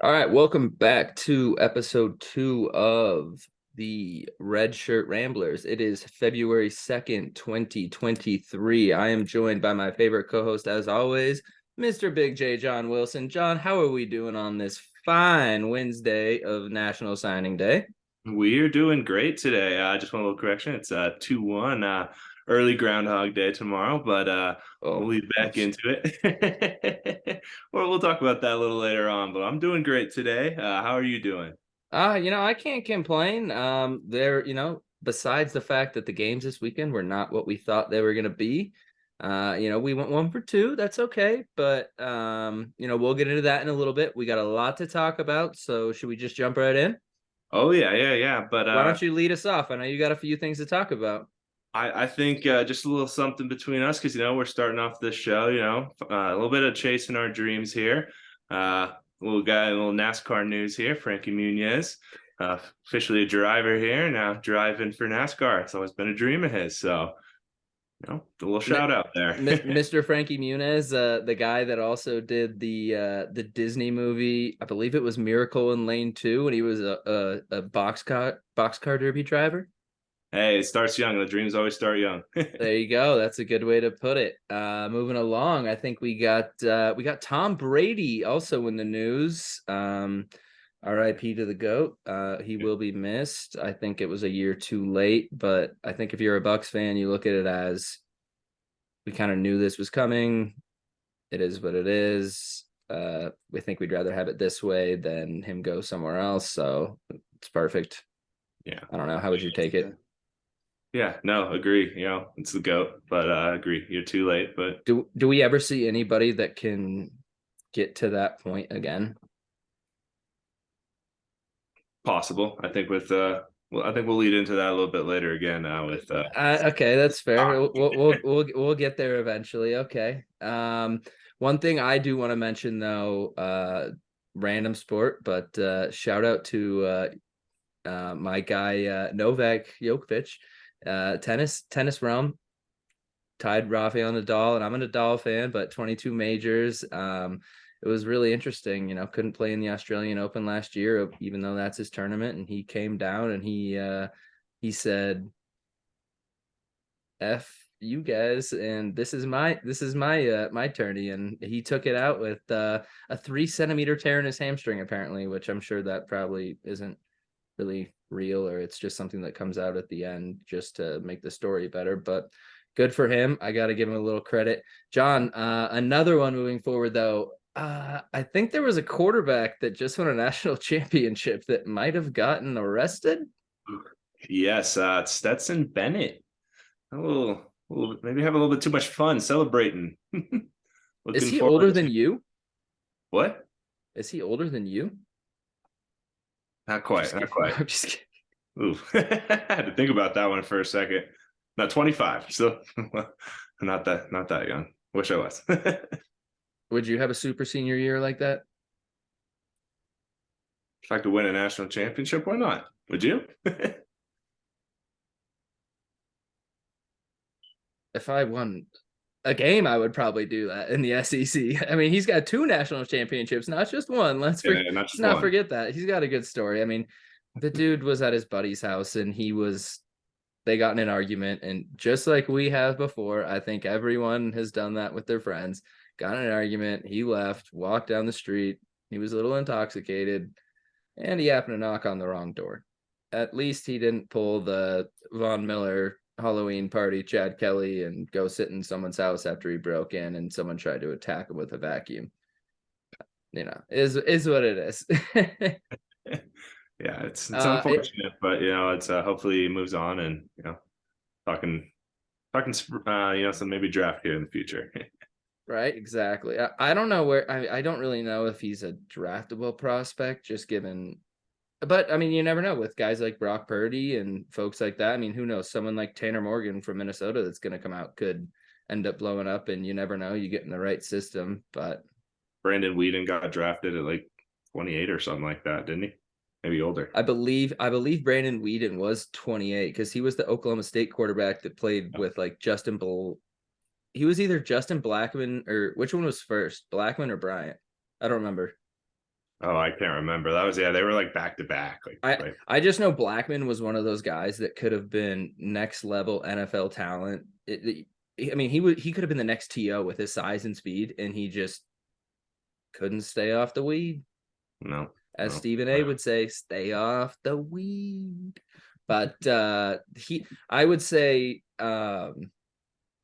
All right, welcome back to episode 2 of the Redshirt Ramblers. It is February 2nd, 2023. I am joined by my favorite co-host, as always, Mr. Big J John Wilson. John, how are we doing on this fine Wednesday of National Signing Day? We're doing great today. Just one little correction. It's 2-1 early Groundhog Day tomorrow, but we'll Oh, be back into it. Or we'll talk about that a little later on, but I'm doing great today. How are you doing? I can't complain. Besides the fact that the games this weekend were not what we thought they were going to be, we went 1 for 2. That's okay. But, we'll get into that in a little bit. We got a lot to talk about. So should we just jump right in? Oh yeah, yeah, yeah. But Why don't you lead us off? I know you got a few things to talk about. I think just a little something between us because we're starting off this show. A little bit of chasing our dreams here. Little guy, a little NASCAR news here. Frankie Muniz, officially a driver here now, driving for NASCAR. It's always been a dream of his. So a little shout out there. Mr. Frankie Muniz, the guy that also did the Disney movie, I believe it was Miracle in Lane 2, and he was a box car derby driver. Hey, it starts young. The dreams always start young. There you go. That's a good way to put it. Moving along, I think we got Tom Brady also in the news. RIP to the GOAT. He will be missed. I think it was a year too late, but I think if you're a Bucks fan, you look at it as we kind of knew this was coming. It is what it is. We think we'd rather have it this way than him go somewhere else. So it's perfect. Yeah. I don't know. How would you take it? Yeah, no, agree. It's the GOAT, but agree. You're too late, but Do we ever see anybody that can get to that point again? possible. I think we'll lead into that a little bit later again with Okay, that's fair. hockey. We'll get there eventually. Okay. One thing I do want to mention though, random sport, but shout out to my guy Novak Djokovic, tennis realm, tied Rafael Nadal, and I'm a Nadal fan, but 22 majors. It was really interesting. Couldn't play in the Australian Open last year, even though that's his tournament. And he came down and he said, "F you guys," and this is my tourney. And he took it out with a 3 centimeter tear in his hamstring, apparently, which I'm sure that probably isn't really real, or it's just something that comes out at the end just to make the story better. But good for him. I got to give him a little credit. John, another one moving forward, though. I think there was a quarterback that just won a national championship that might have gotten arrested. Yes, it's Stetson Bennett. Maybe have a little bit too much fun celebrating. Is Looking he older forward than to you? what? Is he older than you? Not I'm quite, just not kidding. quite. I'm just kidding. Ooh, I had to think about that one for a second. Not 25, still not that young. Wish I was. Would you have a super senior year like that? If I could win a national championship, why not? Would you? If I won a game, I would probably do that in the SEC. I mean, he's got 2 national championships, not just one. Yeah, not Let's just not one. forget that. He's got a good story. I mean, the dude was at his buddy's house and they got in an argument. And just like we have before, I think everyone has done that with their friends. Got in an argument. He left, walked down the street. He was a little intoxicated and he happened to knock on the wrong door. At least he didn't pull the Von Miller Halloween party Chad Kelly and go sit in someone's house after he broke in and someone tried to attack him with a vacuum. Is what it is. Yeah, it's It unfortunate, but it's hopefully he moves on and talking some maybe draft here in the future. right, exactly. I don't know where I don't really know if he's a draftable prospect, just given. But I mean, you never know with guys like Brock Purdy and folks like that. I mean, who knows? Someone like Tanner Morgan from Minnesota that's going to come out could end up blowing up, and you never know. You get in the right system, but Brandon Whedon got drafted at like 28 or something like that, didn't he? Maybe older. I believe Brandon Whedon was 28 because he was the Oklahoma State quarterback that played Oh, with like Justin Bull. He was either Justin Blackman or which one was first, Blackman or Bryant? I don't remember. Oh, I can't remember. That was they were like back to back, like I right. I just know Blackman was one of those guys that could have been next level NFL talent. I mean, he could have been the next TO with his size and speed, and he just couldn't stay off the weed. No, As no. Stephen A would say, stay off the weed. But I would say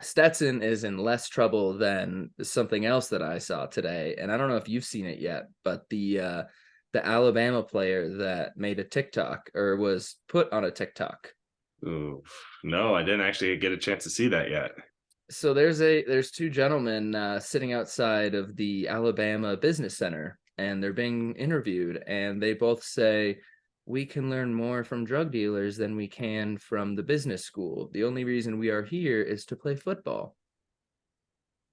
Stetson is in less trouble than something else that I saw today, and I don't know if you've seen it yet, but the Alabama player that made a TikTok or was put on a TikTok. Ooh, no, I didn't actually get a chance to see that yet. So there's two gentlemen sitting outside of the Alabama Business Center, and they're being interviewed, and they both say we can learn more from drug dealers than we can from the business school. The only reason we are here is to play football.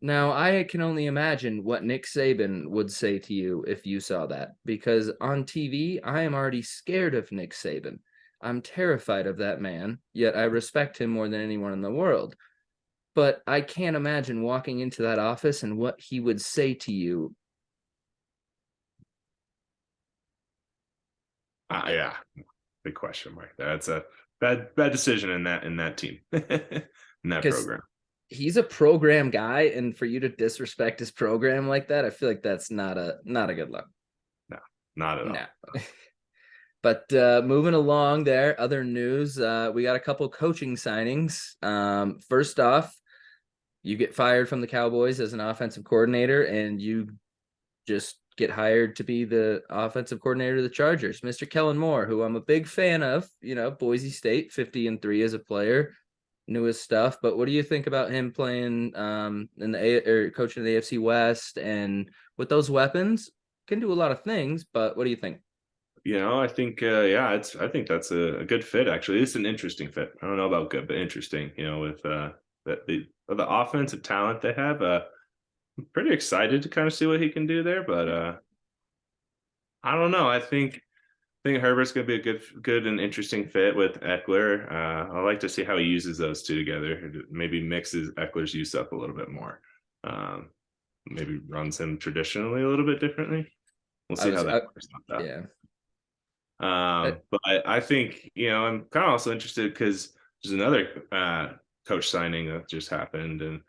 Now, I can only imagine what Nick Saban would say to you if you saw that, because on TV, I am already scared of Nick Saban. I'm terrified of that man, yet I respect him more than anyone in the world. But I can't imagine walking into that office and what he would say to you. Yeah, big question mark. That's a bad decision in that team, in that Because program. he's a program guy, and for you to disrespect his program like that, I feel like that's not a good look. No, not at No. all. But moving along there, other news, we got a couple coaching signings. First off, you get fired from the Cowboys as an offensive coordinator, and you just get hired to be the offensive coordinator of the Chargers, Mr. Kellen Moore, who I'm a big fan of. Boise State, 50-3 as a player, knew his stuff. But what do you think about him playing in or coaching the AFC West, and with those weapons? Can do a lot of things, but what do you think? I think I think that's a good fit. Actually, it's an interesting fit. I don't know about good, but interesting. With the offensive talent they have, I'm pretty excited to kind of see what he can do there. But I don't know. I think Herbert's gonna be a good and interesting fit with Eckler. I like to see how he uses those two together. Maybe mixes Eckler's use up a little bit more. Um, maybe runs him traditionally a little bit differently. We'll I see how was, that works out. yeah. But I think I'm kind of also interested because there's another coach signing that just happened, and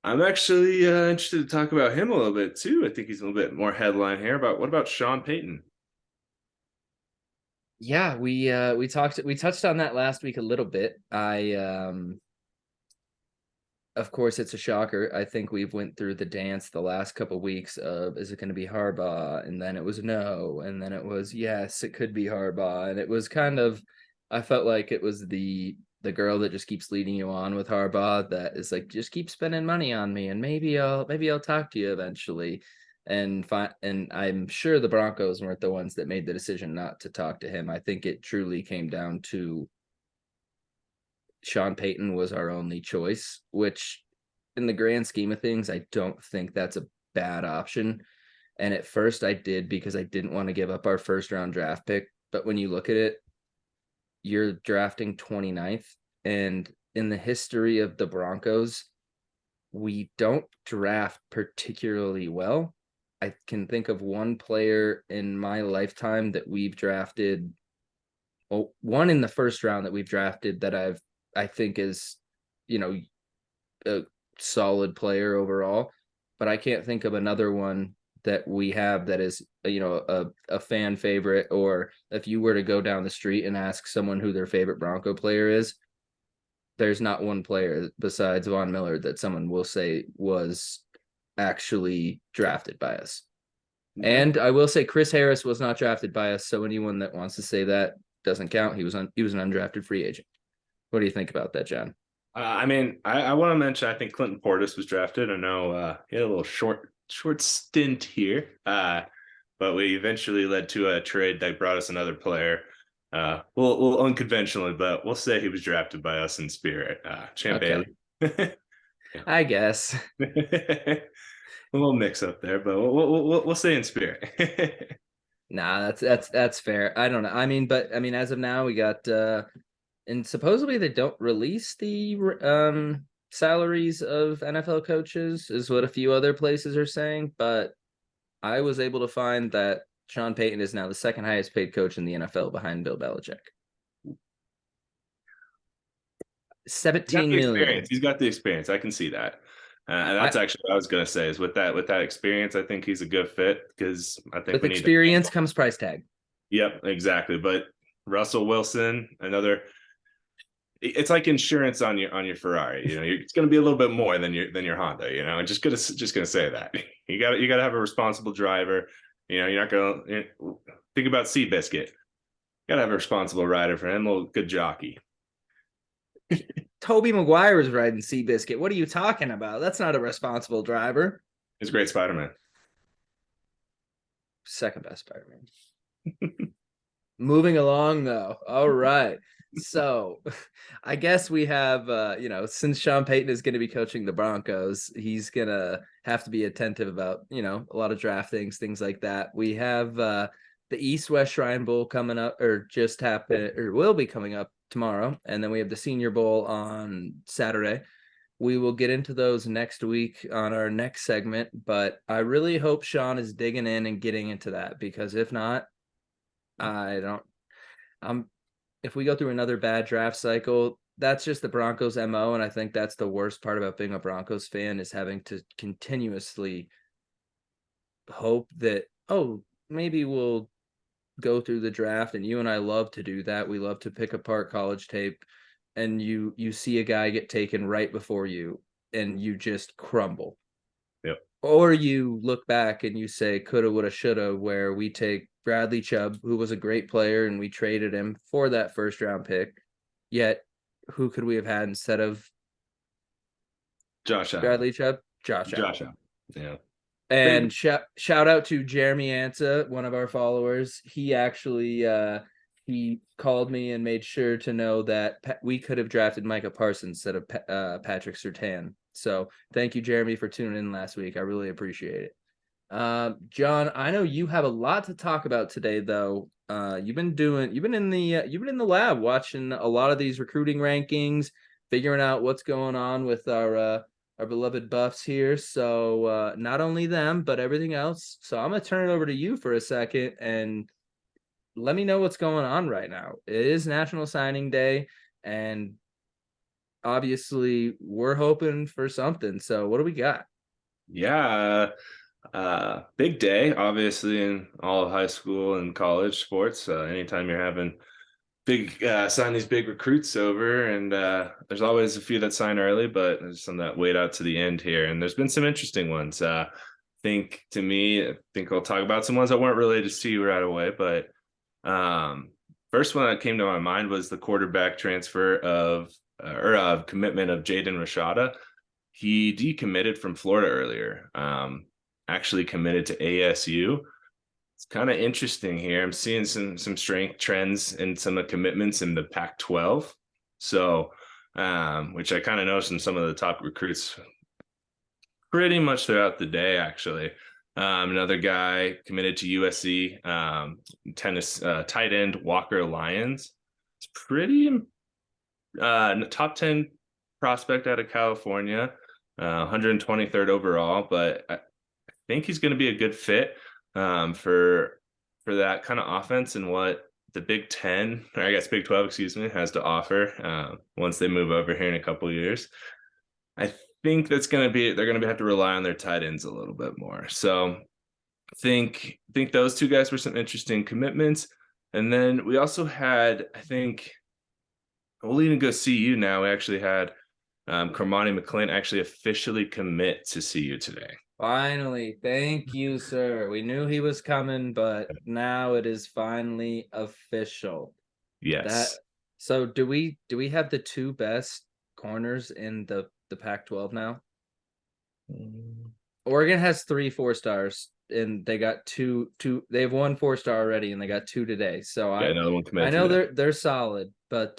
I'm actually interested to talk about him a little bit too. I think he's a little bit more headline here. About what about Sean Payton? Yeah, we touched on that last week a little bit. Of course it's a shocker. I think we've went through the dance the last couple weeks of, is it going to be Harbaugh? And then it was no, and then it was yes, it could be Harbaugh. And it was kind of, I felt like it was the girl that just keeps leading you on with Harbaugh, that is like, just keep spending money on me, and maybe I'll talk to you eventually. And I'm sure the Broncos weren't the ones that made the decision not to talk to him. I think it truly came down to Sean Payton was our only choice, which in the grand scheme of things, I don't think that's a bad option. And at first I did, because I didn't want to give up our first round draft pick. But when you look at it, you're drafting 29th. And in the history of the Broncos, we don't draft particularly well. I can think of one player in my lifetime that we've drafted. Well, one in the first round that we've drafted that I think is, a solid player overall, but I can't think of another one that we have that is, a fan favorite. Or if you were to go down the street and ask someone who their favorite Bronco player is, there's not one player besides Von Miller that someone will say was actually drafted by us. Yeah. And I will say Chris Harris was not drafted by us, so anyone that wants to say that doesn't count. He was an undrafted free agent. What do you think about that, John? I mean, I want to mention I think Clinton Portis was drafted. I know he had a little short stint here, but we eventually led to a trade that brought us another player. Well, unconventionally, but we'll say he was drafted by us in spirit. Champ Okay, Bailey. I guess. A little mix up there, but we'll say in spirit. Nah, that's fair. I don't know. But as of now, we got and supposedly they don't release the salaries of NFL coaches, is what a few other places are saying. But I was able to find that Sean Payton is now the second highest paid coach in the NFL behind Bill Belichick. 17 million. He's got the experience. I can see that. And that's actually what I was going to say is with that experience, I think he's a good fit because I think with experience comes price tag. Yep, exactly. But Russell Wilson, it's like insurance on your Ferrari. It's going to be a little bit more than your Honda. I'm just gonna say that you got to have a responsible driver. You're not going to think about Seabiscuit. Got to have a responsible rider for him, a little good jockey. Tobey Maguire was riding Seabiscuit. What are you talking about? That's not a responsible driver. He's a great Spider-Man. Second best Spider-Man. Moving along, though. All right. So I guess we have, since Sean Payton is going to be coaching the Broncos, he's going to have to be attentive about, a lot of draft things like that. We have the East-West Shrine Bowl coming up, or just happened, or will be coming up tomorrow. And then we have the Senior Bowl on Saturday. We will get into those next week on our next segment, but I really hope Sean is digging in and getting into that, because if not, if we go through another bad draft cycle, that's just the Broncos MO. And I think that's the worst part about being a Broncos fan, is having to continuously hope that, maybe we'll go through the draft. And you and I love to do that. We love to pick apart college tape, and you see a guy get taken right before you and you just crumble. Yep. Or you look back and you say coulda, woulda, shoulda, where we take Bradley Chubb, who was a great player, and we traded him for that first round pick. Yet who could we have had instead of Josh Bradley Chubb? Josh Allen. Yeah. And shout out to Jeremy Ansa, one of our followers. He actually he called me and made sure to know that we could have drafted Micah Parsons instead of Patrick Surtain. So thank you, Jeremy, for tuning in last week. I really appreciate it. John, I know you have a lot to talk about today, though. You've been in the lab watching a lot of these recruiting rankings, figuring out what's going on with our beloved Buffs here. So not only them, but everything else. So I'm gonna turn it over to you for a second and let me know what's going on right now. It is National Signing Day, and obviously we're hoping for something. So what do we got? Yeah. Big day, obviously, in all of high school and college sports. Anytime you're having sign these big recruits over, and there's always a few that sign early, but there's some that wait out to the end here. And there's been some interesting ones. I think I'll talk about some ones that weren't related to CU right away, but first one that came to my mind was the quarterback transfer of commitment of Jaden Rashada. He decommitted from Florida earlier. Actually committed to ASU. It's kind of interesting here. I'm seeing some strength trends and some commitments in the Pac-12. So, which I kind of noticed in some of the top recruits pretty much throughout the day, actually. Another guy committed to USC, tennis tight end Walker Lyons. It's pretty top 10 prospect out of California, 123rd overall, but I think he's going to be a good fit for that kind of offense and what the Big 10, or I guess Big 12, has to offer once they move over here in a couple of years. I think they're going to have to rely on their tight ends a little bit more. So I think those two guys were some interesting commitments. And then we also had, I think, we'll even go CU now. We actually had Cormani McClint actually officially commit to CU today. Finally, thank you, sir. We knew he was coming, but now it is finally official. Yes. So do we have the two best corners in the Pac-12 now? Oregon has 3 4-stars, and they got two. They have 1 4-star already, and they got 2 today. So another one I know they're solid, but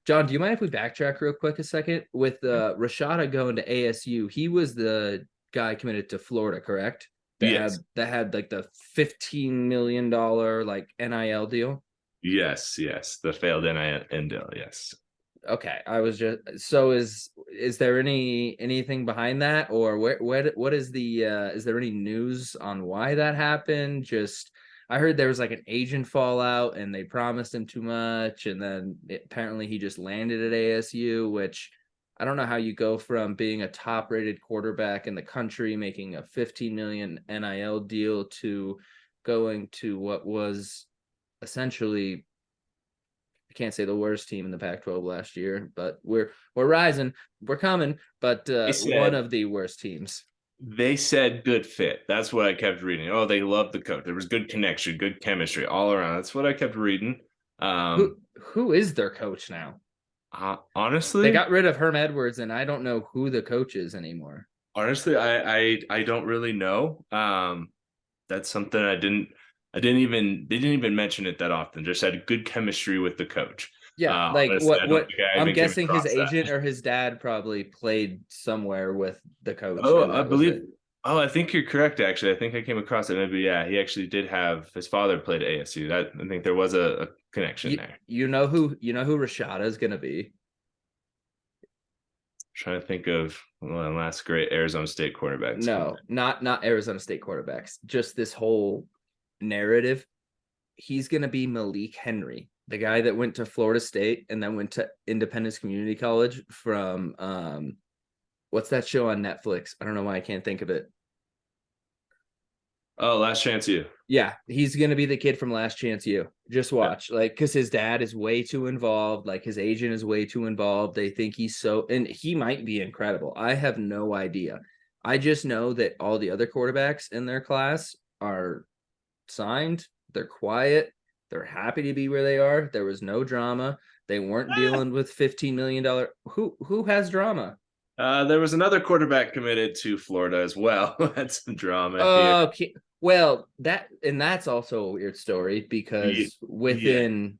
John, do you mind if we backtrack real quick a second with Rashada going to ASU? He was the guy committed to Florida, correct? That had like the $15 million like NIL deal. Yes, the failed NIL deal. Yes. Okay, I was just is there anything behind that, or what is the is there any news on why that happened? Just I heard there was like an agent fallout and they promised him too much, and then apparently he just landed at ASU, which I don't know how you go from being a top-rated quarterback in the country, making a 15 million NIL deal, to going to what was essentially, I can't say the worst team in the Pac-12 last year, but we're rising, we're coming, but one of the worst teams. They said good fit. That's what I kept reading. Oh, they loved the coach. There was good connection, good chemistry all around. That's what I kept reading. Who is their coach now? Honestly, they got rid of Herm Edwards, and I don't know who the coach is anymore. Honestly, I don't really know. That's something they didn't even mention it that often. Just had good chemistry with the coach. Yeah, like honestly, what I'm guessing his agent or his dad probably played somewhere with the coach. I think you're correct. Actually, I think I came across it. Maybe he actually did have his father played at ASU. I think there was a connection there. You know who Rashada is going to be? Trying to think of last great Arizona State quarterbacks. No, not Arizona State quarterbacks. Just this whole narrative. He's going to be Malik Henry, the guy that went to Florida State and then went to Independence Community College from what's that show on Netflix? I don't know why I can't think of it. Oh, Last Chance U. Yeah, he's going to be the kid from Last Chance U. Just watch. Yeah. Like, because his dad is way too involved. Like, his agent is way too involved. They think he's so, and he might be incredible. I have no idea. I just know that all the other quarterbacks in their class are signed. They're quiet. They're happy to be where they are. There was no drama. They weren't dealing with $15 million. Who has drama? There was another quarterback committed to Florida as well. That's some drama. Okay. Well, that's also a weird story because within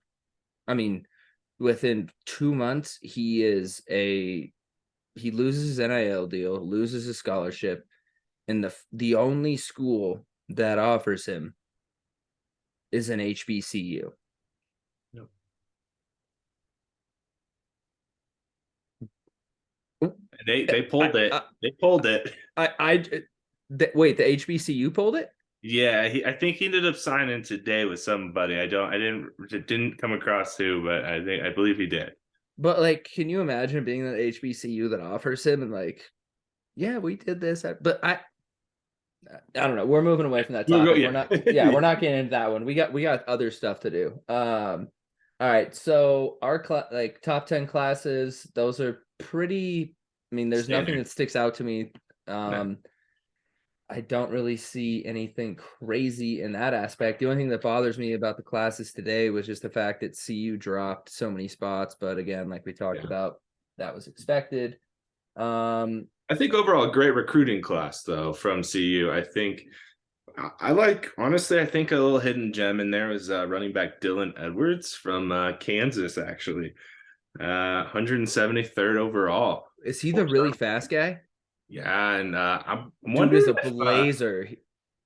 2 months, he loses his NIL deal, loses his scholarship, and the only school that offers him is an HBCU. Yep. They pulled it. They pulled it. Wait, the HBCU pulled it? Yeah, I think he ended up signing today with somebody. It didn't come across who, but I believe he did. But like, can you imagine being that HBCU that offers him and like, yeah, we did this, but I don't know. We're moving away from that topic. We're not getting into that one. We got other stuff to do. All right. So our top 10 classes, those are pretty. I mean, there's nothing that sticks out to me. No. I don't really see anything crazy in that aspect. The only thing that bothers me about the classes today was just the fact that CU dropped so many spots. But again, like we talked about, that was expected. I think overall a great recruiting class though from CU. I think a little hidden gem in there was running back Dylan Edwards from Kansas, actually. 173rd overall. Is he the really fast guy? Yeah, and I'm wondering a blazer.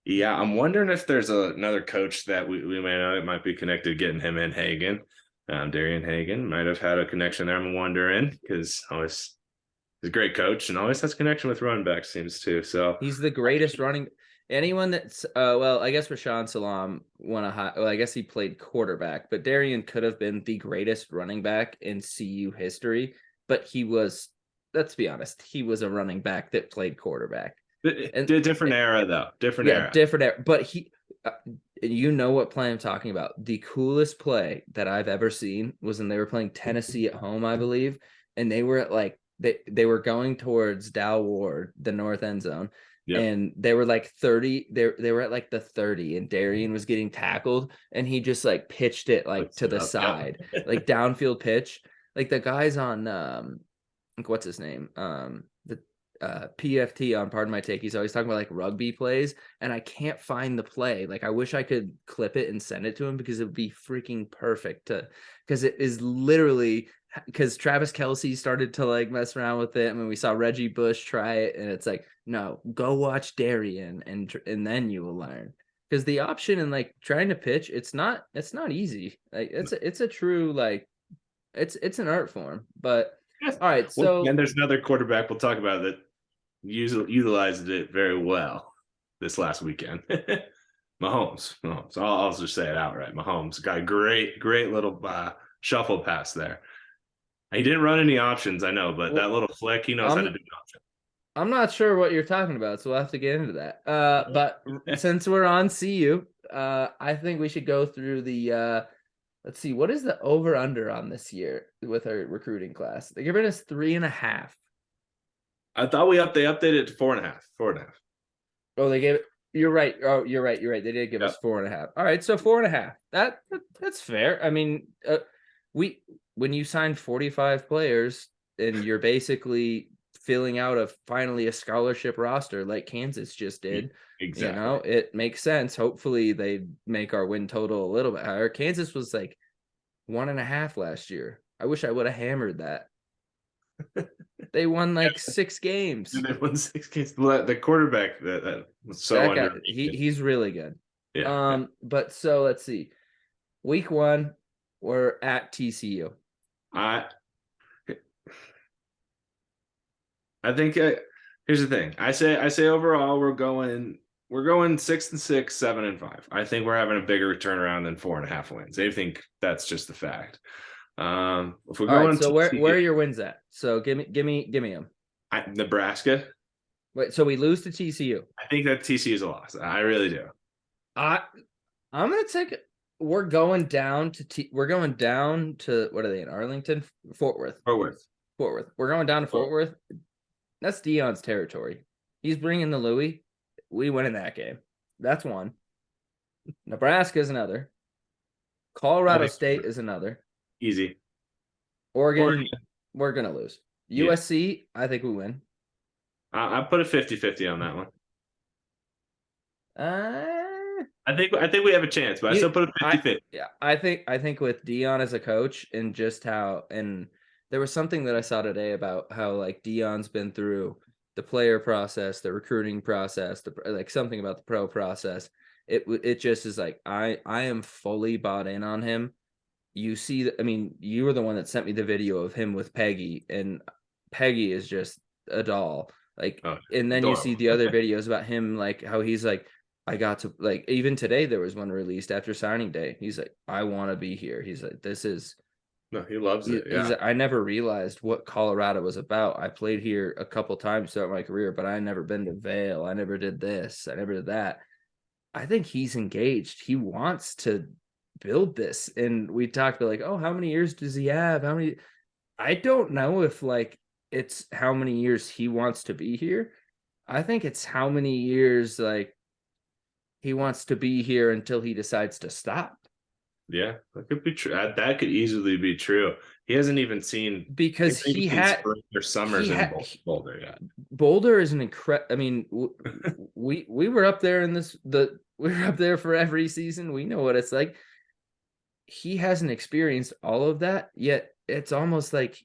I'm wondering if there's another coach that we may know that might be connected, getting him in Hagen. Darian Hagen might have had a connection there. I'm wondering because he's a great coach and always has connection with running backs, seems to. So he's the greatest running. Anyone that's I guess Rashaan Salam I guess he played quarterback, but Darian could have been the greatest running back in CU history, but he was. Let's be honest, he was a running back that played quarterback. Different era, though. Different era. But he, you know what play I'm talking about. The coolest play that I've ever seen was when they were playing Tennessee at home, I believe. And they were at like, they were going towards Dow Ward, the north end zone. Yep. And they were like 30. They were at like the 30, and Darian was getting tackled, and he just like pitched it like to the side, like downfield pitch. Like the guys on what's his name? The PFT on Pardon My Take. He's always talking about like rugby plays, and I can't find the play. Like I wish I could clip it and send it to him because it would be freaking perfect because it is literally because Travis Kelce started to like mess around with it. I mean, we saw Reggie Bush try it, and it's like, no, go watch Darian and then you will learn. Because the option and like trying to pitch, it's not easy. Like it's a true like it's an art form, but. All right, so and there's another quarterback we'll talk about that utilized it very well this last weekend. Mahomes. I'll just say it outright. Mahomes got a great little shuffle pass there. He didn't run any options, I know, but that little flick, he knows how to do an option. I'm not sure what you're talking about, so we'll have to get into that. But since we're on CU, I think we should go through the let's see, what is the over under on this year with our recruiting class? They're giving us 3.5. I thought they updated it to 4.5. 4.5. Oh, they gave it. You're right. Oh, you're right. You're right. They did give us 4.5. All right, so 4.5. That's fair. I mean, when you sign 45 players and you're basically filling out finally a scholarship roster like Kansas just did, exactly. It makes sense. Hopefully they make our win total a little bit higher. Kansas was like 1.5 last year. I wish I would have hammered that. They won like 6 games. They won 6 games. The quarterback that was so underrated. He's really good. Yeah. But so let's see. Week 1, we're at TCU. I think here's the thing. I say overall we're going 6-6, 7-5. I think we're having a bigger turnaround than 4.5 wins. I think that's just the fact. If we're going, so where are your wins at? So give me them. Nebraska. Wait, so we lose to TCU. I think that TCU is a loss. I really do. I'm gonna take. We're going down to what are they in Arlington? Fort Worth. We're going down to Fort Worth. That's Deion's territory. He's bringing the Louis. We win in that game. That's one. Nebraska is another. Colorado State is another. Easy. Oregon, we're going to lose. USC, I think we win. I put a 50-50 on that one. I think we have a chance, but I still put a 50-50. Yeah, I think with Deion as a coach and just how, and there was something that I saw today about how like Deion's been through the player process, the recruiting process, like something about the pro process. It just is like I am fully bought in on him. You see, I mean, you were the one that sent me the video of him with Peggy, and Peggy is just a doll. Like, and then you see the other videos about him, like how he's like, I got to, like, even today there was one released after signing day. He's like, I want to be here. He's like, this is. No, he loves it. Yeah. He's like, I never realized what Colorado was about. I played here a couple times throughout my career, but I never been to Vail. I never did this. I never did that. I think he's engaged. He wants to build this. And we talked about like, oh, how many years does he have? How many? I don't know if like it's how many years he wants to be here. I think it's how many years like he wants to be here until he decides to stop. Yeah, that could be true. That could easily be true. He hasn't even seen, because he had their summers in Boulder yet. Boulder is an incredible. I mean, we were up there we were up there for every season. We know what it's like. He hasn't experienced all of that yet. It's almost like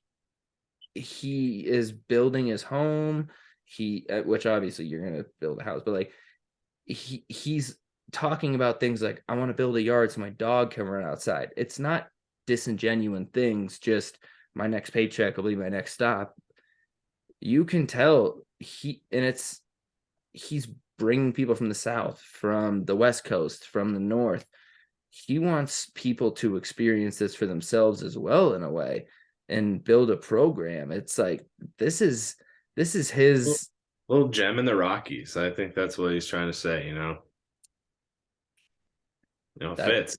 he is building his home. Which obviously you're gonna build a house, but like he's talking about things like, I want to build a yard so my dog can run outside. It's not disingenuous things, just my next paycheck will be my next stop. You can tell he's bringing people from the South, from the West Coast, from the North. He wants people to experience this for themselves as well, in a way, and build a program. It's like, this is his little gem in the Rockies. I think that's what he's trying to say, fits,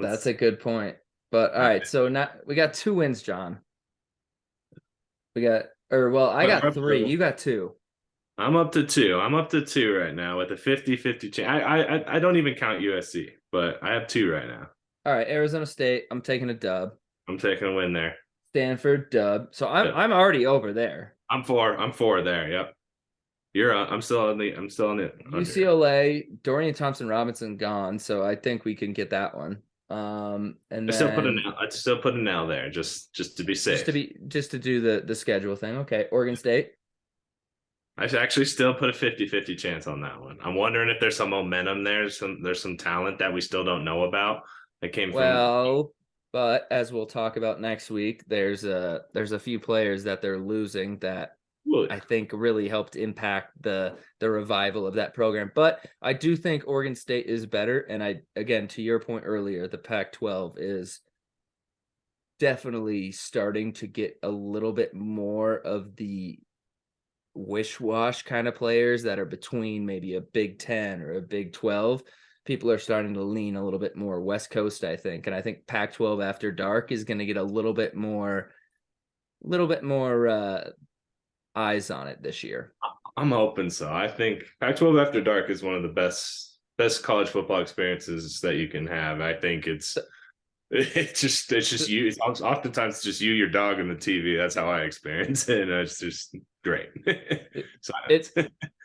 That's a good point. But all right, so now we got 2 wins, John. I got 3. You got 2. I'm up to 2. I'm up to 2 right now with a 50-50 chance. I don't even count USC, but I have 2 right now. All right, Arizona State, I'm taking a dub. I'm taking a win there. Stanford, dub. So I'm already over there. I'm 4 there. Yep. I'm still on the UCLA, Dorian Thompson-Robinson gone, so I think we can get that one. And I still put a nail there, just to be safe. Just to do the schedule thing. Okay, Oregon State. I actually still put a 50-50 chance on that one. I'm wondering if there's some momentum there. There's some talent that we still don't know about that came from. But as we'll talk about next week, there's a few players that they're losing that I think really helped impact the revival of that program. But I do think Oregon State is better. And again, to your point earlier, the Pac-12 is definitely starting to get a little bit more of the wish-wash kind of players that are between maybe a Big 10 or a Big 12. People are starting to lean a little bit more West Coast, I think. And I think Pac-12 after dark is going to get a little bit more eyes on it this year. I'm hoping so. I think Pac-12 after dark is one of the best college football experiences that you can have. I think it's just you. It's oftentimes just you, your dog, and the TV. That's how I experience it. And it's just great. It's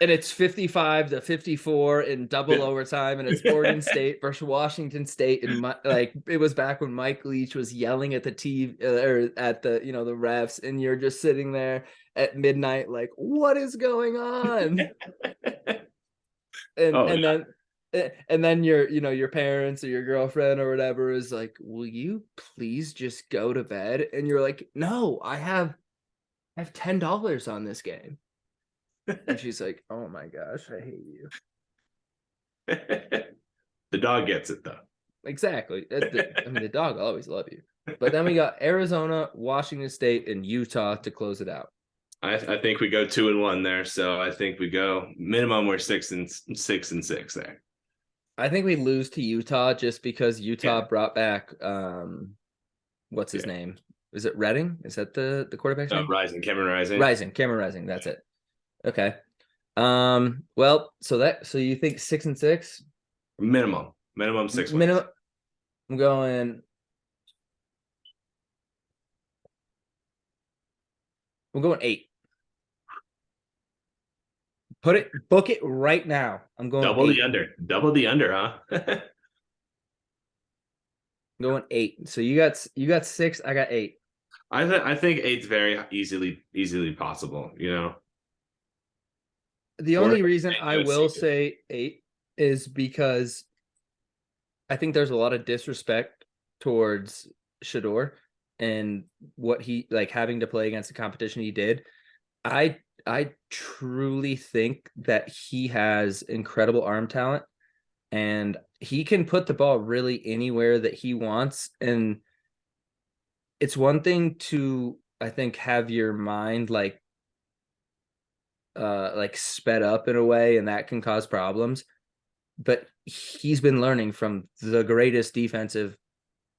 55-54 in double overtime, and it's Oregon State versus Washington State, and it was back when Mike Leach was yelling at the TV or at the the refs, and you're just sitting there at midnight like, what is going on? And then your parents or your girlfriend or whatever is like, will you please just go to bed? And you're like, no, I have $10 on this game. And she's like, oh my gosh, I hate you. The dog gets it though. Exactly. The dog will always love you. But then we got Arizona, Washington State, and Utah to close it out. I think we go 2-1 there. So I think we go minimum we're 6-6 there. I think we lose to Utah just because Utah brought back what's his name? Is it Redding? Is that the quarterback's name? Cameron Cameron Rising. That's it. Okay. Well, so you think 6-6? Minimum 6 minimum. I'm going 8. Book it right now. I'm going double the under, huh? I'm going 8. So you got 6, I got 8. I think 8's very easily possible, The only reason I will say 8 is because I think there's a lot of disrespect towards Shedeur and what he having to play against the competition he did. I truly think that he has incredible arm talent and he can put the ball really anywhere that he wants. And it's one thing to, I think, have your mind sped up in a way, and that can cause problems. But he's been learning from the greatest defensive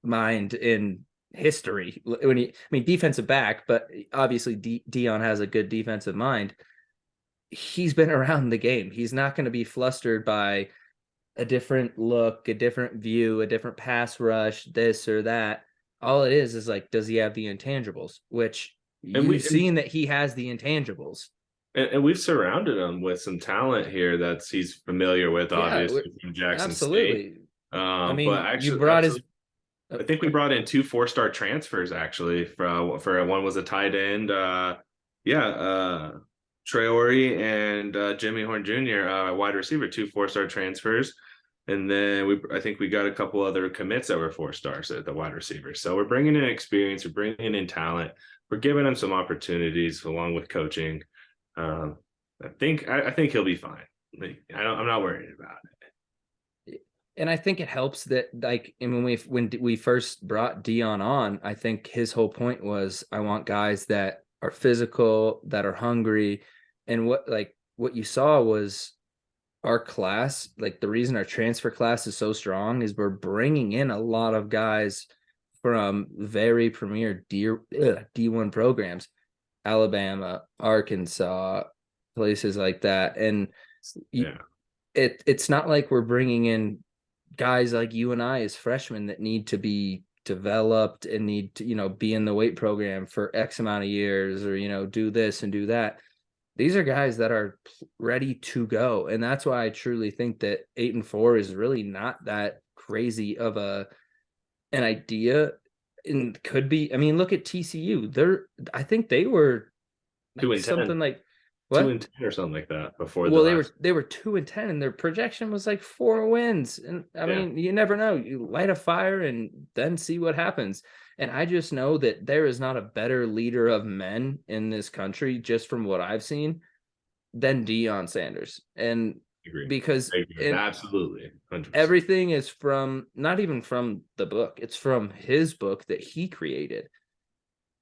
mind in history. Defensive back, but obviously Deion has a good defensive mind. He's been around the game. He's not going to be flustered by a different look, a different view, a different pass rush, this or that. All it is does he have the intangibles? Which we've seen that he has the intangibles. And we've surrounded him with some talent here that he's familiar with, obviously, from Jackson State. But actually, I think we brought in 2 4-star transfers, actually. For one was a tight end. Traore and Jimmy Horn Jr., wide receiver, 2 4-star transfers. And then I think we got a couple other commits that were 4 stars at the wide receiver. So we're bringing in experience, we're bringing in talent, we're giving him some opportunities along with coaching. I think he'll be fine. I'm not worried about it. And I think it helps that when we first brought Deion on, I think his whole point was, I want guys that are physical, that are hungry. And what you saw was our class, the reason our transfer class is so strong is we're bringing in a lot of guys from very premier D1 programs, Alabama, Arkansas, places like that. And it's not like we're bringing in guys like you and I as freshmen that need to be developed and need to, be in the weight program for X amount of years or, do this and do that. These are guys that are ready to go. And that's why I truly think that 8-4 is really not that crazy of an idea. And could be, look at TCU. I think they were 2-10. Something like what? 2-10 or something like that before. Well, they were 2-10 and their projection was 4 wins. And you never know. You light a fire and then see what happens. And I just know that there is not a better leader of men in this country, just from what I've seen, than Deion Sanders. And Agree. because I agree. Absolutely. 100%. everything is from not even from the book, it's from his book that he created.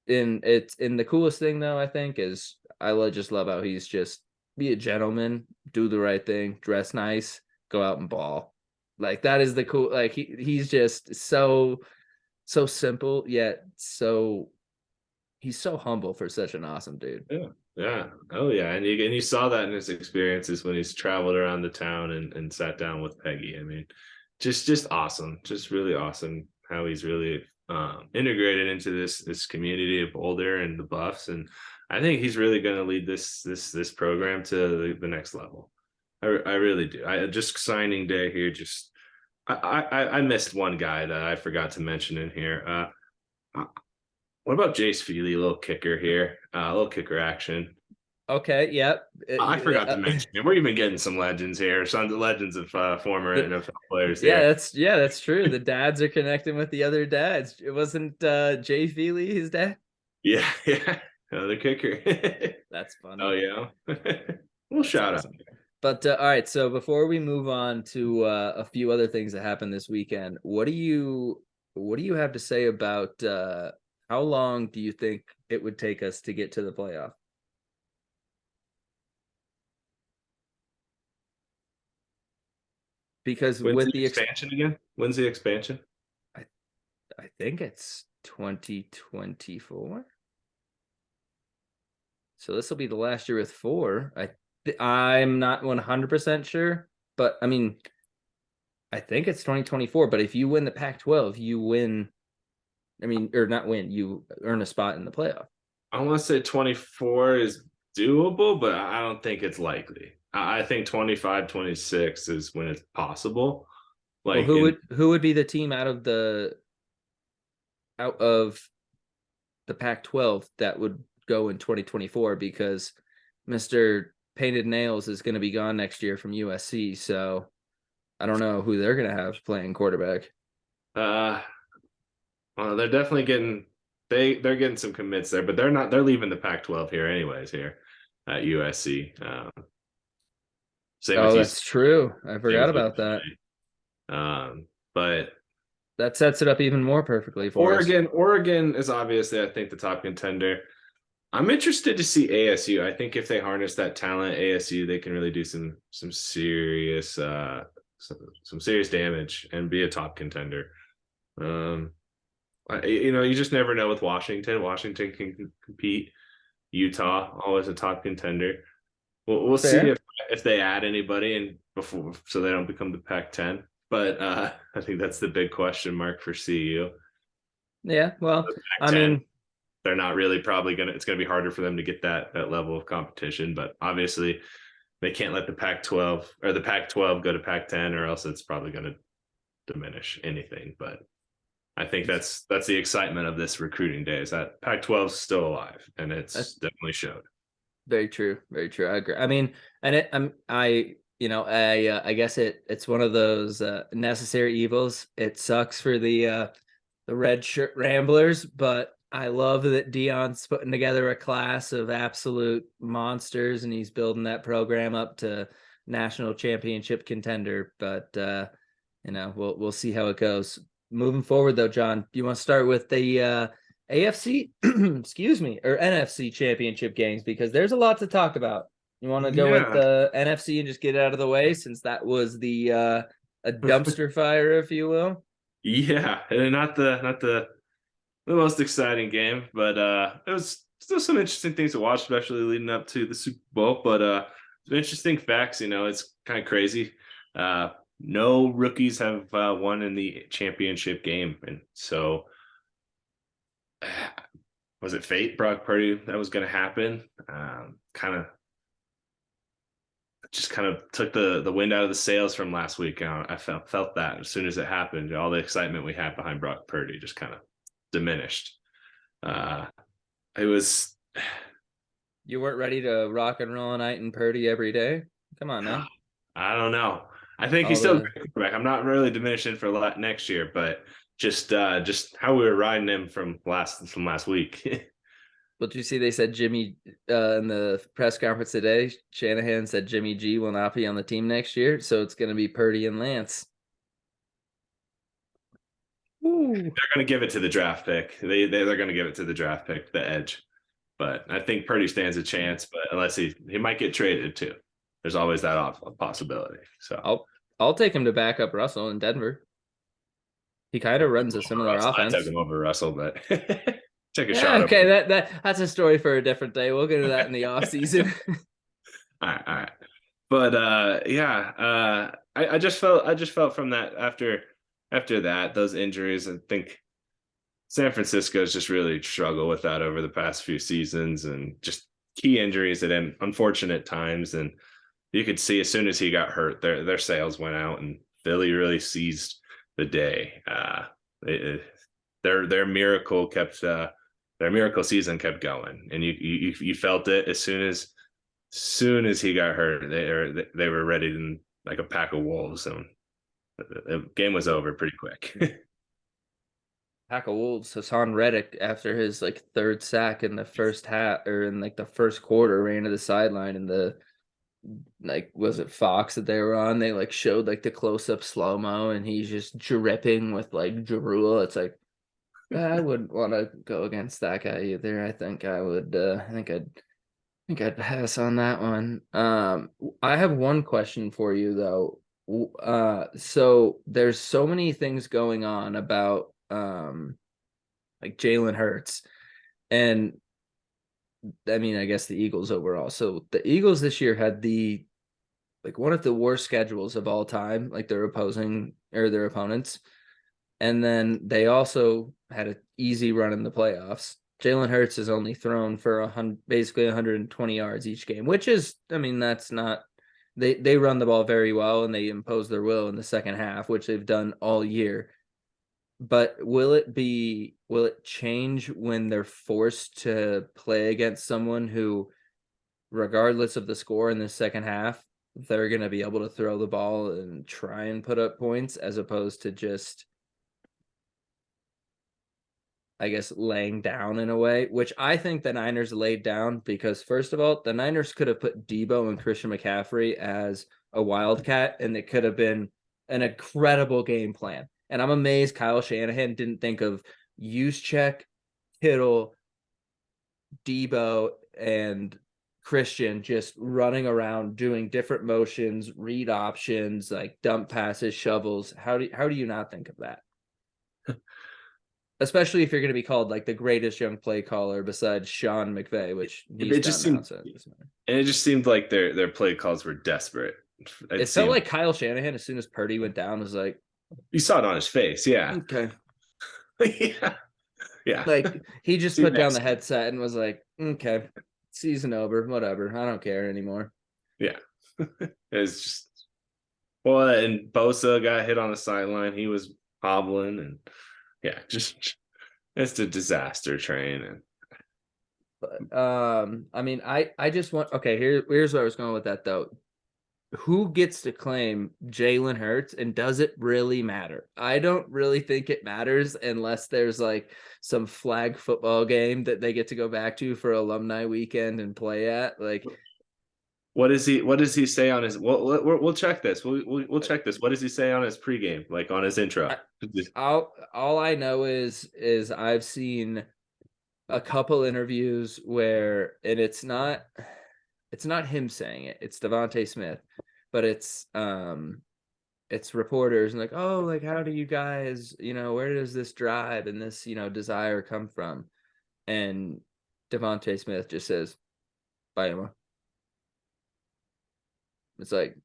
And the coolest thing though, I think, is just love how he's just be a gentleman, do the right thing, dress nice, go out and ball. Like that is the cool, like he's just so simple yet he's so humble for such an awesome dude. Yeah. Yeah. Oh yeah. And you saw that in his experiences when he's traveled around the town and sat down with Peggy. I mean, just awesome. Just really awesome how he's really integrated into this community of Boulder and the Buffs. And I think he's really going to lead this program to the next level. I really do. I just signing day here. Just I missed one guy that I forgot to mention in here. What about Jace Feely, little kicker here, little kicker action? Okay, yep. I forgot to mention it. We're even getting some legends here, some legends of former NFL players here. That's true. The dads are connecting with the other dads. It wasn't Jay Feely his dad. Yeah, yeah, another kicker. That's funny. Oh yeah, well, shout awesome. out. But all right, so before we move on to a few other things that happened this weekend, what do you have to say about how long do you think it would take us to get to the playoff? Because When's with the expansion again? When's the expansion? I think it's 2024. So this will be the last year with 4. I'm not 100% sure, but I mean, I think it's 2024. But if you win the Pac-12, you win. I mean, or not win, you earn a spot in the playoff. I want to say 24 is doable, but I don't think it's likely. I think 25, 26 is when it's possible. Like, well, who would be the team out of the Pac-12 that would go in 2024? Because Mr. Painted Nails is going to be gone next year from USC, so I don't know who they're going to have playing quarterback. Well, they're definitely getting they're getting some commits there, but they're leaving the Pac-12 here anyways here at USC. That's true. I forgot about that. But that sets it up even more perfectly for us. Oregon is obviously, I think, the top contender. I'm interested to see ASU. I think if they harness that talent, ASU, they can really do some serious some serious damage and be a top contender. You just never know with Washington. Washington can compete. Utah, always a top contender. We'll see if they add anybody and before, so they don't become the Pac-10. But I think that's the big question mark for CU. Yeah, well, I mean, they're not really probably it's gonna be harder for them to get that level of competition. But obviously, they can't let the Pac-12 or the Pac-12 go to Pac-10, or else it's probably going to diminish anything. But I think that's the excitement of this recruiting day, is that Pac-12 is still alive, and that's definitely showed. Very true. Very true. I agree. I mean, and I guess it's one of those necessary evils. It sucks for the Redshirt Ramblers, but I love that Deion's putting together a class of absolute monsters, and he's building that program up to national championship contender. But we'll see how it goes. Moving forward, though, John, do you want to start with the AFC, excuse me, or NFC championship games? Because there's a lot to talk about. You want to go with the NFC and just get it out of the way, since that was the a dumpster fire, if you will. Yeah, and not the most exciting game, but it was still some interesting things to watch, especially leading up to the Super Bowl. But some interesting facts. It's kind of crazy. No rookies have won in the championship game, and so was it fate? Brock Purdy, that was going to happen. Kind of took the wind out of the sails from last week. I felt that as soon as it happened, all the excitement we had behind Brock Purdy just kind of diminished. It was. You weren't ready to rock and roll night and Purdy every day. Come on now. I don't know. I think he's still a great quarterback. I'm not really diminishing for next year, but just how we were riding him from last week. But you see, they said Jimmy in the press conference today, Shanahan said Jimmy G will not be on the team next year, so it's going to be Purdy and Lance. Ooh. They're going to give it to the draft pick. They're going to give it to the draft pick, the edge. But I think Purdy stands a chance, but unless he might get traded too. There's always that possibility. So I'll take him to back up Russell in Denver. He kind of runs a similar offense. I took him over Russell, but take a yeah, shot. Okay, that's a story for a different day. We'll get to that in the off season. all right. But I just felt from that after that, those injuries, I think San Francisco's just really struggled with that over the past few seasons, and just key injuries at unfortunate times. And you could see as soon as he got hurt, their sales went out, and Philly really seized the day. Their miracle season kept going, and you felt it as soon as he got hurt. They were ready to, like a pack of wolves, and the game was over pretty quick. Pack of wolves. Hassan Reddick, after his like third sack in the first half, or in like the first quarter, ran to the sideline, and the was it Fox that they were on? They like showed like the close up slow mo, and he's just dripping with like drool. It's like I wouldn't want to go against that guy either. I think I would. I think I'd pass on that one. I have one question for you though. So there's so many things going on about like Jalen Hurts, and I mean, I guess the Eagles overall. So the Eagles this year had one of the worst schedules of all time, like their opponents. And then they also had an easy run in the playoffs. Jalen Hurts has only thrown for basically 120 yards each game, which is, I mean, that's not, they run the ball very well, and they impose their will in the second half, which they've done all year. But will it change when they're forced to play against someone who, regardless of the score in the second half, they're going to be able to throw the ball and try and put up points, as opposed to just, I guess, laying down in a way, which I think the Niners laid down because, first of all, the Niners could have put Debo and Christian McCaffrey as a wildcat, and it could have been an incredible game plan. And I'm amazed Kyle Shanahan didn't think of Juszczyk, Kittle, Debo, and Christian just running around doing different motions, read options, like dump passes, shovels. How do you not think of that? Especially if you're going to be called like the greatest young play caller besides Sean McVay, which it just seemed like their play calls were desperate. It felt like Kyle Shanahan, as soon as Purdy went down, was like, you saw it on his face. Yeah. Okay. Yeah. Like he just put down the headset and was like, okay, season over, whatever. I don't care anymore. Yeah. It's just, well, and Bosa got hit on the sideline. He was hobbling, and yeah, just it's a disaster train. And but I mean, I just want, okay, here's where I was going with that though. Who gets to claim Jalen Hurts, and does it really matter? I don't really think it matters unless there's like some flag football game that they get to go back to for alumni weekend and play at. Like, what does he say on his? We'll check this. We'll check this. What does he say on his pregame, like on his intro? All I know is I've seen a couple interviews where, and it's not him saying it, it's Devontae Smith, but it's reporters and like, oh, like, how do you guys, where does this drive and this, desire come from? And Devontae Smith just says, Bama. It's like,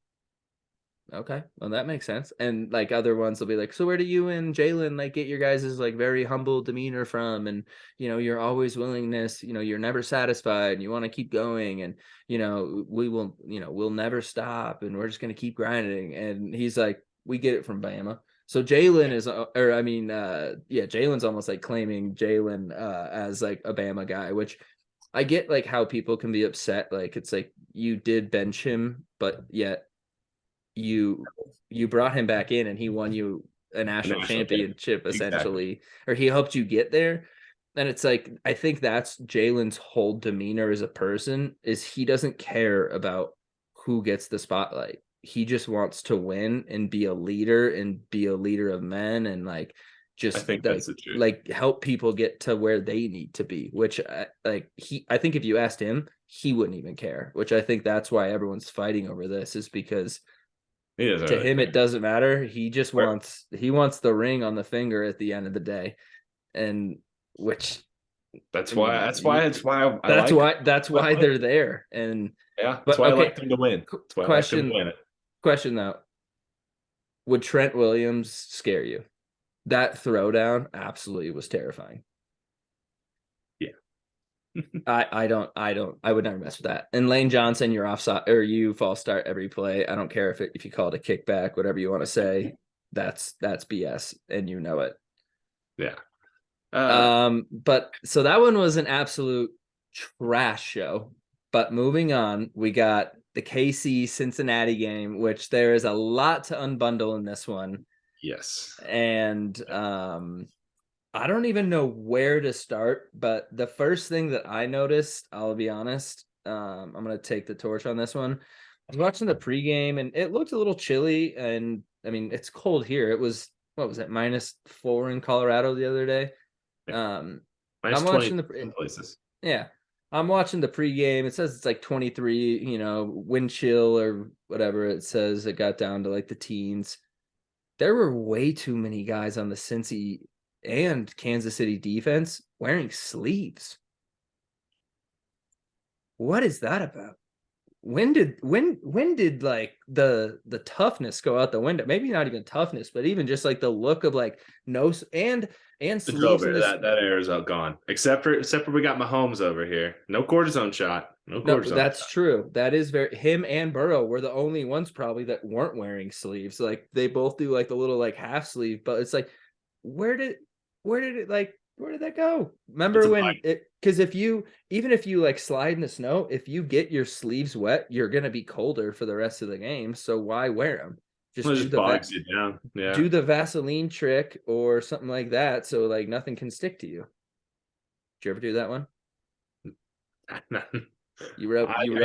okay, well, that makes sense. And like other ones will be like, so where do you and Jalen like get your guys' like very humble demeanor from? And you're always willingness, you're never satisfied, and you want to keep going, and we will, we'll never stop, and we're just gonna keep grinding. And he's like, we get it from Bama. So Jalen is, Jalen's almost like claiming Jalen as like a Bama guy, which I get like how people can be upset. Like it's like you did bench him, but yet you brought him back in and he won you a national national championship exactly. essentially, or he helped you get there. And it's like, I think that's Jalen's whole demeanor as a person, is he doesn't care about who gets the spotlight. He just wants to win and be a leader of men, and like I just think that's the truth. like help people get to where they need to be, which I think if you asked him, he wouldn't even care, which I think that's why everyone's fighting over this, is because He doesn't to really him care. it doesn't matter. He just wants the ring on the finger at the end of the day. And which That's I why. mean, I like. that's why they're there. And Yeah, that's but why I okay, like them to win. That's why I like them to question win it. question though, would Trent Williams scare you? That throwdown absolutely was terrifying. Yeah. I would never mess with that. And Lane Johnson, you're offside, or you false start every play. I don't care if you call it a kickback, whatever you want to say. That's BS, and you know it. Yeah. But so that one was an absolute trash show. But moving on, we got the KC Cincinnati game, which there is a lot to unbundle in this one. Yes. And I don't even know where to start, but the first thing that I noticed, I'll be honest, I'm gonna take the torch on this one. I was watching the pregame and it looked a little chilly, and I mean it's cold here. It was, what was it, -4 in Colorado the other day. Minus I'm 20 watching the places. yeah, I'm watching the pregame. It says it's like 23, wind chill or whatever. It says it got down to like the teens. There were way too many guys on the Cincy and Kansas City defense wearing sleeves. What is that about? When did like the toughness go out the window? Maybe not even toughness, but even just like the look of like no and It's sleeves in over. this. That air is out gone. Except for we got Mahomes over here. No cortisone shot. No No, cortisone that's shot. true. That is very, him and Burrow were the only ones probably that weren't wearing sleeves. Like they both do like the little like half sleeve, but it's like, where did where did that go? It's Remember a when bite. it, because even if you like slide in the snow, if you get your sleeves wet, you're gonna be colder for the rest of the game. So why wear them? It Just just bogs you down. Yeah. do the Vaseline trick or something like that, so like nothing can stick to you. Did you ever do that one? I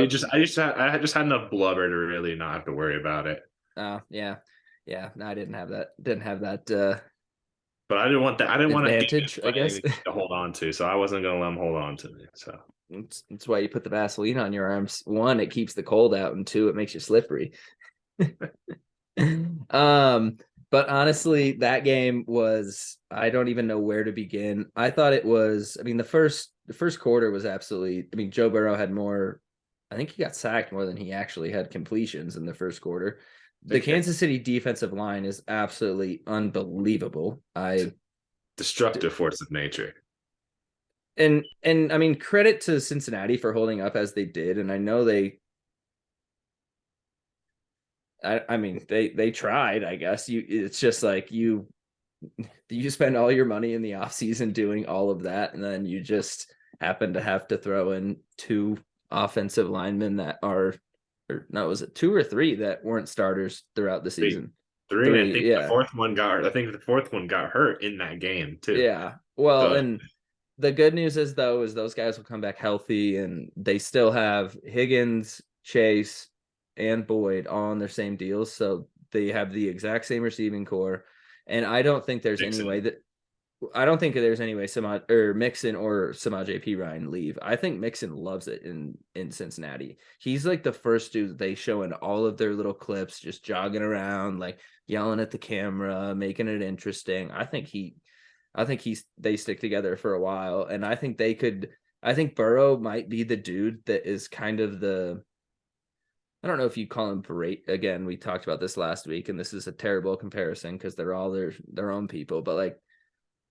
just had enough blubber to really not have to worry about it. Oh yeah. Yeah. No, I didn't have that. Didn't have that But I didn't want that. I didn't want to advantage, I guess. to hold on to, so I wasn't going to let them hold on to me. So That's why you put the Vaseline on your arms. One, it keeps the cold out, and two, it makes you slippery. But honestly, that game was, I don't even know where to begin. I thought it was, I mean, the first quarter was absolutely, I mean, Joe Burrow had more, I think he got sacked more than he actually had completions in the first quarter. The Kansas City defensive line is absolutely unbelievable. Destructive force of nature. And I mean, credit to Cincinnati for holding up as they did. And I know I mean, they tried, I guess. It's just like you spend all your money in the offseason doing all of that, and then you just happen to have to throw in two offensive linemen that are, or no, was it two or three that weren't starters throughout the season? Three. I think yeah. the fourth one got hurt in that game too. Yeah. Well, So, and the good news is those guys will come back healthy, and they still have Higgins, Chase, and Boyd all on their same deals. So they have the exact same receiving core. And I don't think there's any way Mixon or Samaj P. Ryan leave. I think Mixon loves it in Cincinnati. He's like the first dude they show in all of their little clips, just jogging around, like yelling at the camera, making it interesting. I think they stick together for a while, and I think Burrow might be the dude that is kind of the, I don't know if you call him Brady. Again, we talked about this last week, and this is a terrible comparison because they're all their own people, but like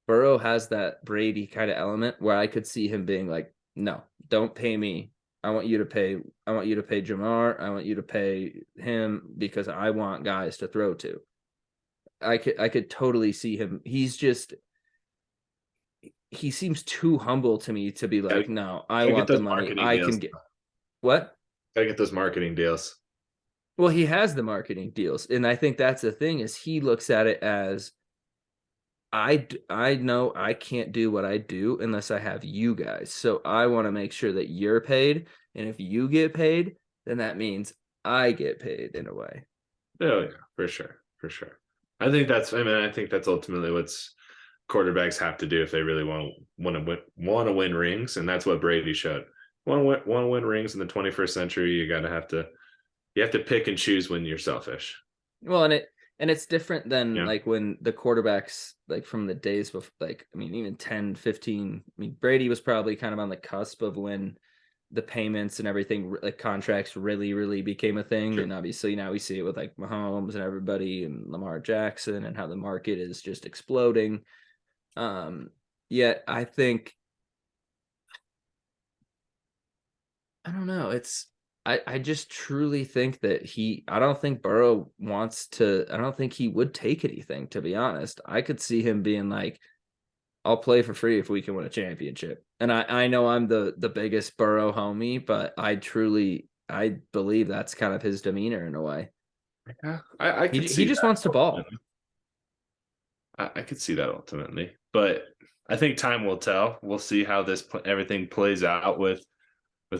Burrow has that Brady kind of element where I could see him being like, no, don't pay me. I want you to pay Jamar. I want you to pay him because I want guys to throw to. I could totally see him. He seems too humble to me to be like, no, I want the money. I can get what? Gotta get those marketing deals. Well, he has the marketing deals. And I think that's the thing, is he looks at it as, I know I can't do what I do unless I have you guys. So I want to make sure that you're paid, and if you get paid, then that means I get paid in a way. Oh yeah, for sure, for sure. I think that's. I mean, I think that's ultimately what's quarterbacks have to do if they really want to win rings, and that's what Brady showed. Want to win rings in the 21st century? You have to pick and choose when you're selfish. Well, and it's different than Yeah, like when the quarterbacks like from the days before, like I mean even 10, 15. I mean Brady was probably kind of on the cusp of when the payments and everything like contracts really became a thing, sure. and obviously now we see it with like Mahomes and everybody and Lamar Jackson and how the market is just exploding. Yet I think I don't know. I just truly think that I don't think Burrow wants to, I don't think he would take anything, to be honest. I could see him being like, I'll play for free if we can win a championship. And I know I'm the biggest Burrow homie, but I believe that's kind of his demeanor in a way. Yeah, I could He see just that. wants to ball. I could see that ultimately, but I think time will tell. We'll see how everything plays out with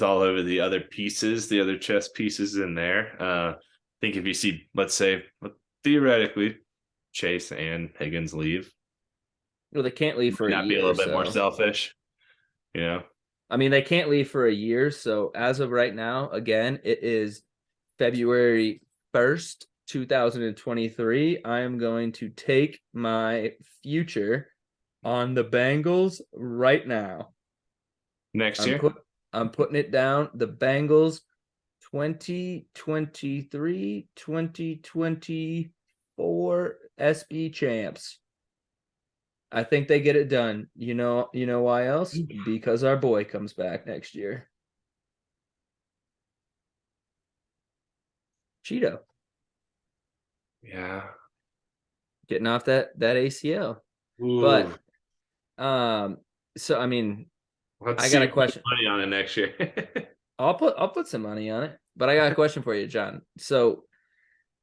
all of the other pieces, the other chess pieces in there. I think if you see, let's say, theoretically, Chase and Higgins leave, Well, they can't leave for might a not be a year, little bit more so selfish, you know? I mean they can't leave for a year. So as of right now, again, it is February 1st, 2023. I am going to take my future on the Bengals right now. Next I'm year, put I'm putting it down. The Bengals 2023, 2024 SB champs. I think they get it done. You know why else? Because our boy comes back next year. Cheeto yeah. getting off that ACL. Ooh, But so I mean, let's I see got a you put question. money on it next year. I'll put some money on it. But I got a question for you, John. So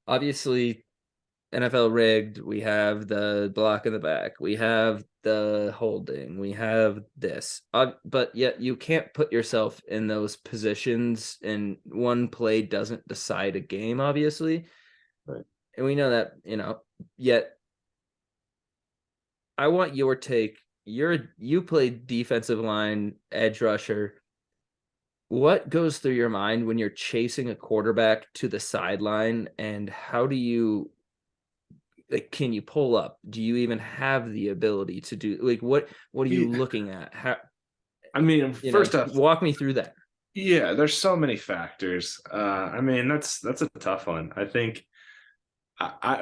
obviously NFL rigged, we have the block in the back, we have the holding, we have this. But yet you can't put yourself in those positions, and one play doesn't decide a game, obviously. Right. And we know that, yet I want your take. You played defensive line, edge rusher. What goes through your mind when you're chasing a quarterback to the sideline, and how do you like can you pull up? Do you even have the ability to do like what are you Yeah, looking at? How I mean, first off, walk me through that. yeah, there's so many factors. I mean, that's a tough one. I think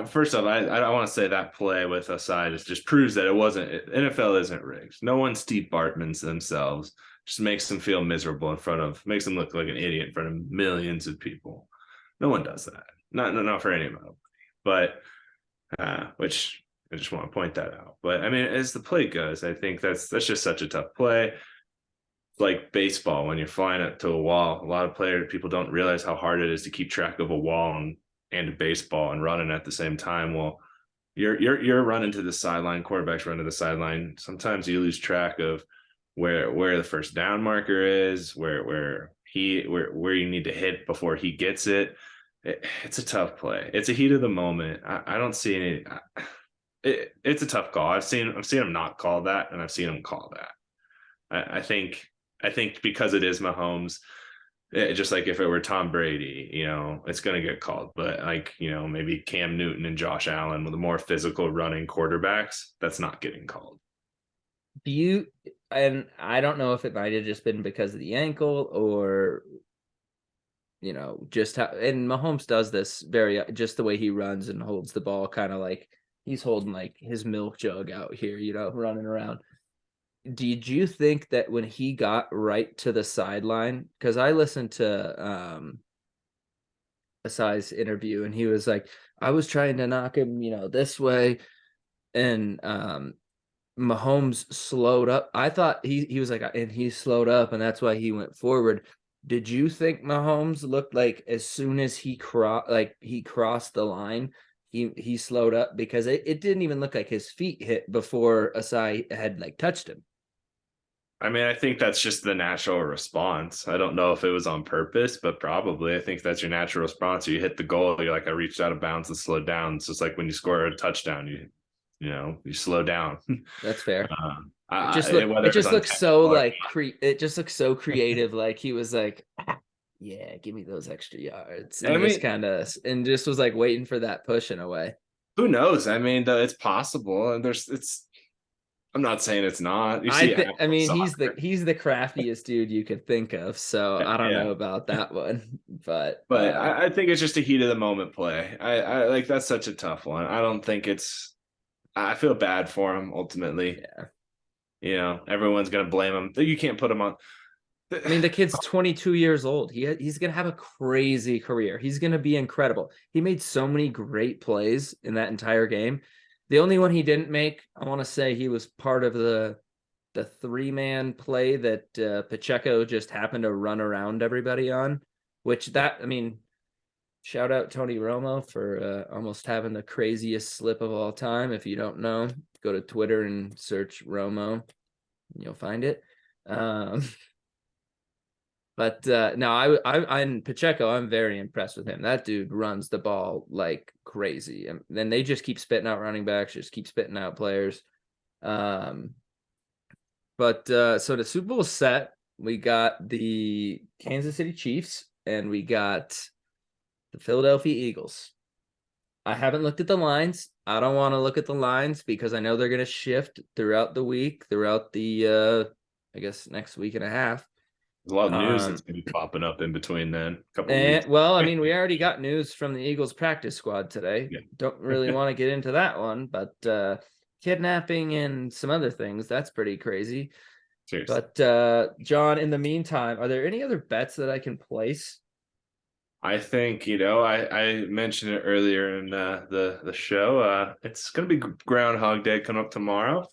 first off, I want to say that play with aside is just proves that it wasn't NFL isn't rigged. No one Steve Bartman's themselves. Just makes them feel miserable makes them look like an idiot in front of millions of people. No one does that. Not for any amount of money. But which I just want to point that out. But I mean, as the play goes, I think that's just such a tough play. Like baseball, when you're flying up to a wall, a lot of people don't realize how hard it is to keep track of a wall and a baseball and running at the same time. Well, you're running to the sideline, quarterbacks run to the sideline. Sometimes you lose track of where the first down marker is, where you need to hit before he gets it. It's a tough play. It's a heat of the moment. I don't see any. It's a tough call. I've seen him not call that, and I've seen him call that. I think because it is Mahomes, just like if it were Tom Brady, it's going to get called. But like, maybe Cam Newton and Josh Allen with the more physical running quarterbacks, that's not getting called. Do you and I don't know if it might have just been because of the ankle or just how and Mahomes does this very just the way he runs and holds the ball kind of like he's holding like his milk jug out here, running around. Did you think that when he got right to the sideline, because I listened to Asai's interview and he was like, I was trying to knock him, this way, and Mahomes slowed up. I thought he was like, and he slowed up, and that's why he went forward. Did you think Mahomes looked like as soon as he crossed the line he slowed up because it didn't even look like his feet hit before Asai had like touched him. I mean, I think that's just the natural response. I don't know if it was on purpose, but probably. I think that's your natural response. You hit the goal, you're like, I reached out of bounds and slowed down. It's just like when you score a touchdown, you slow down. That's fair. Whether It it's just looks so unintentional or like it just looks so creative. Like he was like, yeah, give me those extra yards, and I just mean, kind of and just was like waiting for that push in a way. who knows? I mean, it's possible, and I'm not saying it's not. You see, I mean, soccer. he's the craftiest dude you could think of. So I don't Yeah. know about that one, but But I think it's just a heat of the moment play. I like that's such a tough one. I don't think it's. I feel bad for him ultimately. yeah. Everyone's gonna blame him. You can't put him on. I mean, the kid's 22 years old. He's gonna have a crazy career. He's gonna be incredible. He made so many great plays in that entire game. The only one he didn't make, I want to say, he was part of the 3-man play that Pacheco just happened to run around everybody on. I mean, shout out Tony Romo for almost having the craziest slip of all time. If you don't know, go to Twitter and search Romo, and you'll find it. But no, I'm Pacheco. I'm very impressed with him. That dude runs the ball like crazy, and then they just keep spitting out running backs, just keep spitting out players. But so the Super Bowl set, we got the Kansas City Chiefs and we got the Philadelphia Eagles. I haven't looked at the lines. I don't want to look at the lines because I know they're going to shift throughout the week, throughout the I guess next week and a half. There's a lot of news that's going to be popping up in between then. A couple of weeks. Well, I mean, we already got news from the Eagles practice squad today. Yeah. Don't really want to get into that one, but kidnapping and some other things, that's pretty crazy. Seriously. But John, in the meantime, are there any other bets that I can place? I think, I mentioned it earlier in the show. It's going to be Groundhog Day coming up tomorrow.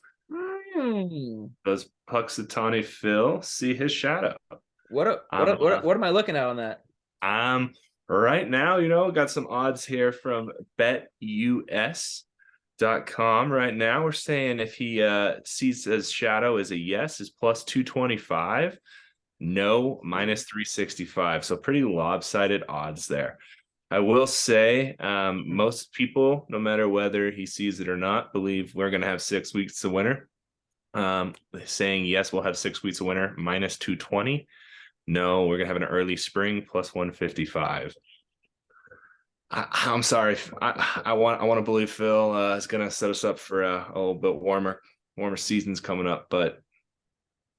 Does Puxatawny Phil see his shadow? What am I looking at on that? Right now, got some odds here from betus.com. Right now, we're saying if he sees his shadow as a yes, is plus 225. No, minus 365. So pretty lopsided odds there. I will say most people, no matter whether he sees it or not, believe we're going to have 6 weeks to winter. Saying yes, we'll have 6 weeks of winter, minus 220. No, we're gonna have an early spring, plus 155. I'm sorry. I want to believe Phil is gonna set us up for a little bit warmer seasons coming up, but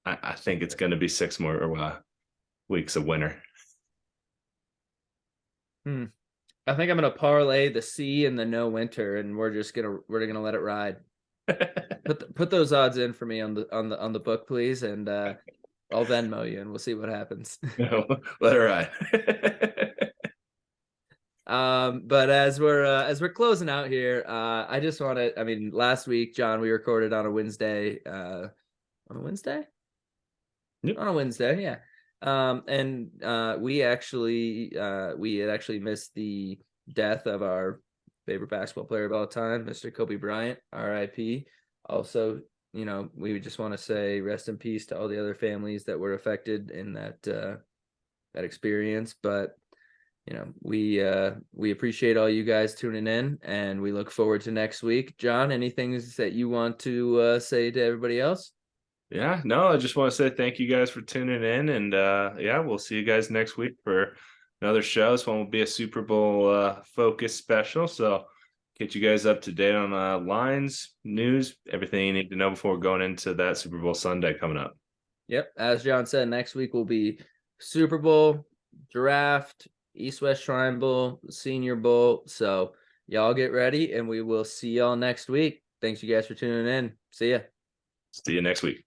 I think it's gonna be 6 more weeks of winter. I think I'm gonna parlay the C and the no winter, and we're gonna let it ride. Put those odds in for me on the book, please, and I'll Venmo you, and we'll see what happens. No, let it ride. But as we're closing out here, I just want to. I mean, last week, John, we recorded on a Wednesday. On a Wednesday. Yep. On a Wednesday, yeah. And we had actually missed the death of our favorite basketball player of all time, Mr. Kobe Bryant, RIP. Also, we just want to say rest in peace to all the other families that were affected in that experience. But we appreciate all you guys tuning in, and we look forward to next week. John, anything that you want to say to everybody else? Yeah, no, I just want to say thank you guys for tuning in, and we'll see you guys next week for another show. This one will be a Super Bowl focus special, so get you guys up to date on lines, news, everything you need to know before going into that Super Bowl Sunday coming up. Yep, as John said, next week will be Super Bowl, draft, East-West Triangle, Senior Bowl. So y'all get ready, and we will see y'all next week. Thanks you guys for tuning in. See ya. See you next week.